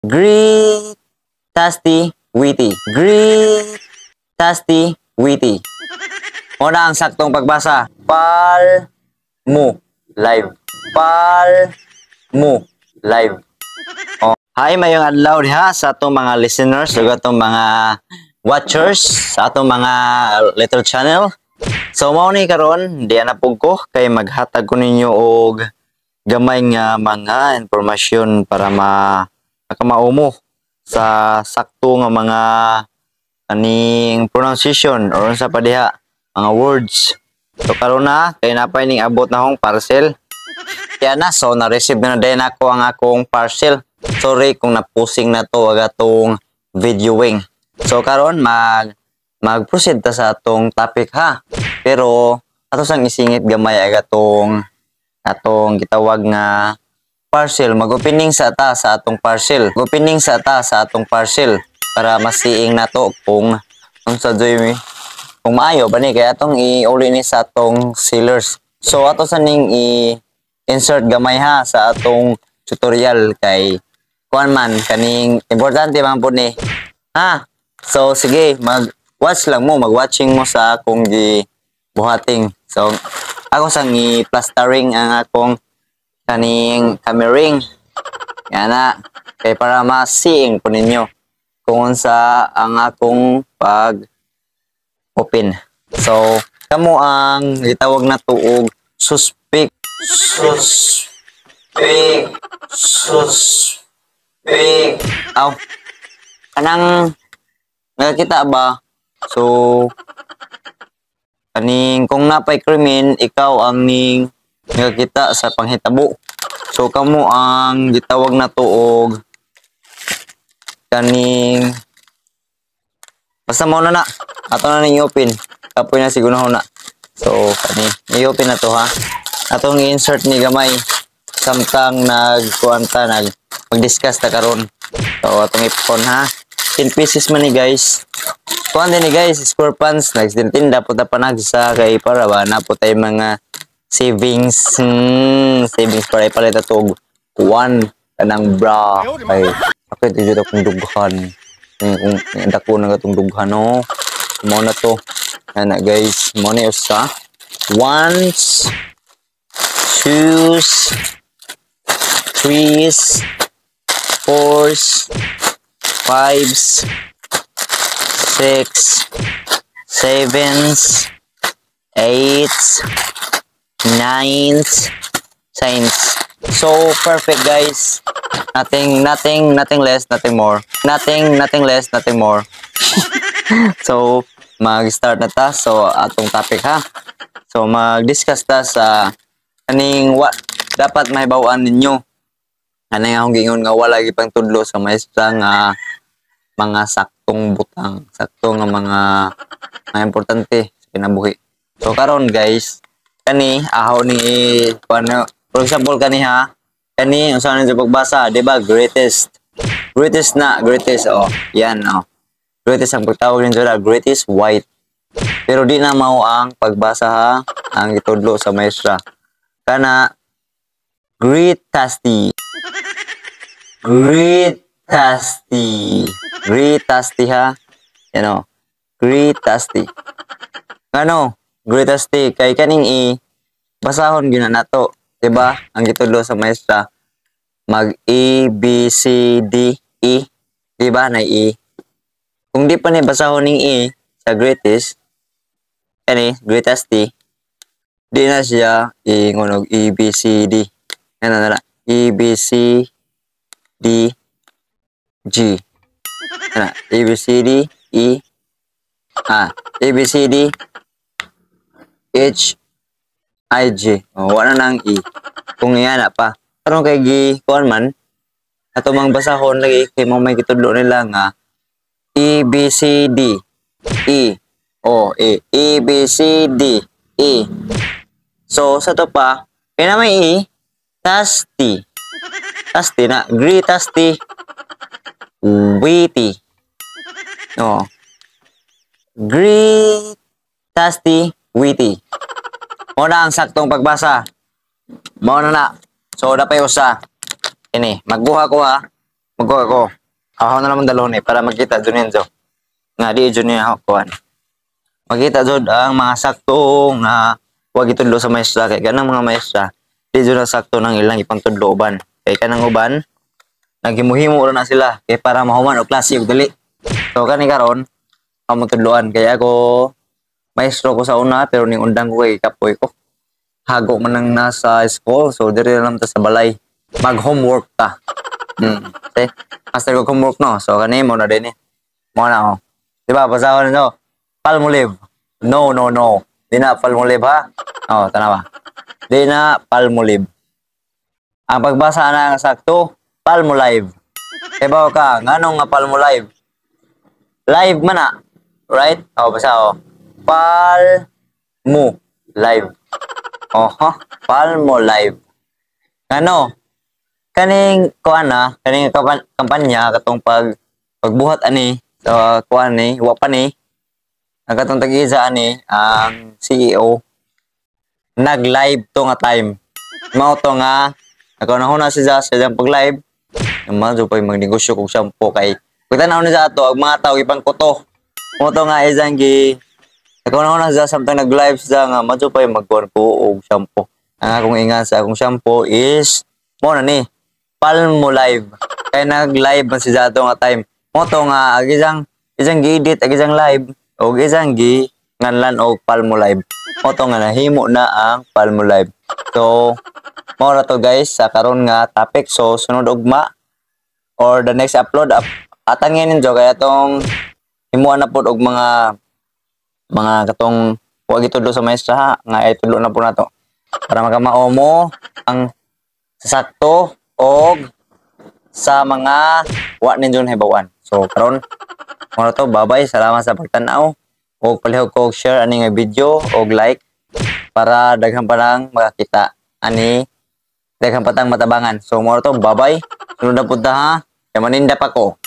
Great, tasty, witty. Great, tasty, witty. Muna ang saktong pagbasa. Pal mo live. Pal mo live. Oh. Hi, mayong adlaw diha sa atong mga listeners ug atong mga watchers sa atong mga little channel. So mao ni karon diya na pug ko kay maghatag ko ninyo og gamay nga mga impormasyon para maumo sa sakto nga mga aning pronunciation or sa pa diha mga words. So karon na kay napay ning abot na hong parcel. Kaya na so na-receive na din ako ang akong parcel. Sorry kung napusing na to agatong videoing. So karon mag-proceed ta sa atong topic ha. Pero ato sang isingit gamay agatong gitawag nga parcel. Mag-opening sa ta sa atong parcel. Opening sa ta sa atong parcel para masiing nato kung unsa joy kung maayo ba ni kay atong iuli ni sa atong sellers. So ato sa ning insert gamay ha sa atong tutorial kay kuan man kaning importante man pud ni ha. So sige, mag-watch lang mo, mag-watching mo sa akong buhating. So ako sang i-plastering ang akong kaning camera. Yan na kay para ma-seeing po ninyo kung unsa ang akong pag-open. So kamo ang gitawag na tuog suspect. Aw. Kanang nakita ba? So kaning kung napay krimen, ikaw ang ning nakita sa panghitabo. So kamo ang gitawag na tuog kaning basta mo na ato na ning open. Kapoy na siguro na. So kani i-open na to ha. Atong i-insert ni gamay samtang nagkuanta mag-discuss ta karon. So atong ipon ha. 10 pieces man ni guys. Kuan din ni guys, square pants nagtinda po ta panagsa kay para ba na po tay mga savings para ipalit ato kuan kanang bra kay ako dito akong dughan. Kung dako na gatong dughan no. Mo na to. Ana guys, mo ni usa. Ones, twos, threes, fours, fives, 6, 7s, 8s, 9s, 10s. So perfect guys. Nothing less, nothing more. Nothing less, nothing more. So mag-start na ta. So atong topic ha. So mag-discuss ta sa kaning dapat mahibaw-an ninyo. Ano nga akong gingon nga wala gipang tudlo sa maestra nga mga saktong butang, sakto nga mga importante sa kinabuhi. So karon guys, kani ahaw ni kuno, for example kani ha, kani unsa man sa pagbasa, di ba? Greatest oh. Yan oh. Greatest ang pagtawag ninyo sa greatest white. Pero di na mao ang pagbasa ha, ang itudlo sa maestra. Kana great tasty ha. Yan o. Great tasty. Ano? Great tasty. Kay kaning basahon gina nato. Diba? Ang gitudlo sa maestra. Mag A, B, C, D, E. Diba? Na E. Kung di pa ni basahon ning E sa greatest, great tasty, di na siya ngunog E, B, C, D. Yan na. E, B, C, D, G. A, B, C, D, E. A, B, C, D, H, I, G. O, wala nang E. Kung yan na pa. Karon kay kuan man, ato mang basahon lagi kay mo may gitudlo nila nga E, B, C, D, E. O, E. E, B, C, D, E. So, sa to pa, kaya na may E, tasty. Tasty na. Great tasty. Witty. Oh. Great tasty witty. Mo na ang saktong pagbasa. Mo na. So dapat usa. Ini, magbuha ko ha. Magkuha ko. Ako na naman dalon para makita dun yun, nga di dun yun ako kuhan. Makita dun ang mga sakto nga wag itudlo sa maestra. Kaya kanang mga maestra, di dun na sakto ng ilang ipangtudlo uban. Kaya kanang uban, naghimuhimo na sila. Kaya para mahuman o klase o dali. So kani karon ako magtudloan. Kaya ako, maestro ko sa una, pero ning undang ko kay kapoy ko. Hago man nang nasa school, so dire lang ta sa balay. Mag-homework ta. Okay? Master ko homework no. So kani mo na din eh. Mo na ako. Di ba? Basahan nyo. Palmolive. No, no, no. Di na palmolive ha? Oo, tanawa. Di na palmolive. Ang pagbasa na sakto, palmolive. Ibaw ka, nganong nga palmolive? Live man na. Right? Oo, basa ako. Palmo. Live. Oho, palmolive. Ano? Kaning kuan na, kaning kampanya katong pagbuhat ani sa kuan ni, wa pa ni. Ang katong tag-isa ani ang CEO nag-live to nga time. Mao to nga ako na huna si Jazz sa pag-live. Naman so pay magnegosyo kog shampoo kay pagtanaw ni sa ato ang mga tao ipang kuto. Mo to nga isang gi ako na huna sa samtang nag-live sa nga madyo pay magkuan ko og shampoo. Ang akong ingan sa akong shampoo is mo na ni Palmolive. Kaya nag-live man si Jato nga time. Mo to nga isang gi-edit, isang live o isang gi nganlan og Palmolive. Mo to nga nahimo na ang Palmolive. So mo ra to guys sa karon nga topic. So sunod ugma or the next upload atangin ninyo kaya tong himuan na pud og mga katong wag itudlo sa maestra ha nga itudlo na po nato para makamao mo ang sakto og sa mga wa ninyo hibawan. So karon mo to, bye-bye. Salamat sa pagtan-aw. Og palihog ko share ani nga video og like para daghang pa nang makakita ani daghang patang matabangan. So mo to, bye-bye. Sunod na punta ha. Kaya maninda pa ko.